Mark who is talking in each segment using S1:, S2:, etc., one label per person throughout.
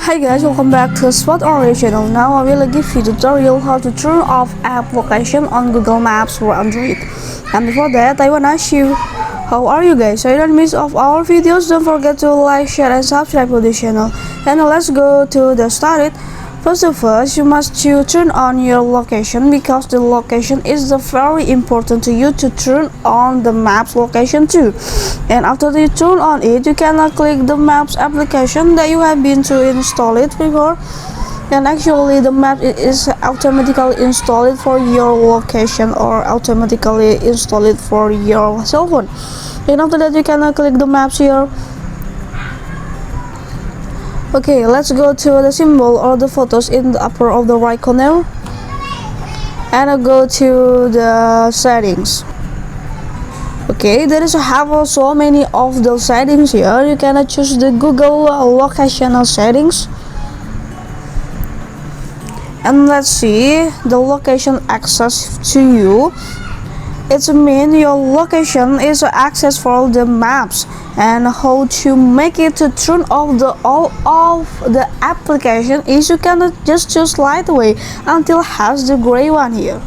S1: Hi guys, welcome back to Spot Orange channel. Now I will give you a tutorial how to turn off app location on Google Maps for Android. And before that, I wanna ask you, how are you guys? So you don't miss off our videos, don't forget to like, share, and subscribe to the channel. And let's go to the start. First of all, you must turn on your location because the location is very important to you to turn on the maps location too. And after you turn on it, you can click the maps application that you have been to install it before. And actually the map is automatically installed for your location or automatically installed for your cell phone. And after that you can click the maps here. Okay, let's go to the symbol or the photos in the upper of the right corner and I'll go to the settings. Okay, there is have so many of the settings here. You can choose the Google location settings. And let's see the location access to you. It means your location is access for the maps and how to make it to turn off all of the application is you can just choose slide away until has the gray one here.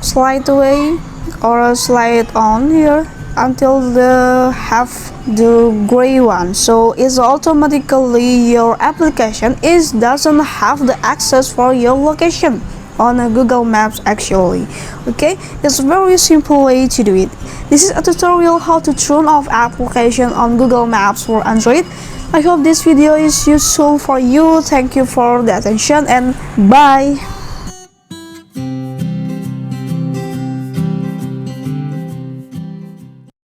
S1: Slide away or slide on here until the have the gray one, so it's automatically your application doesn't have the access for your location on Google Maps actually. Okay, it's a very simple way to do it. This is a tutorial how to turn off application on Google Maps for Android. I hope this video is useful for you. Thank you for the attention and bye.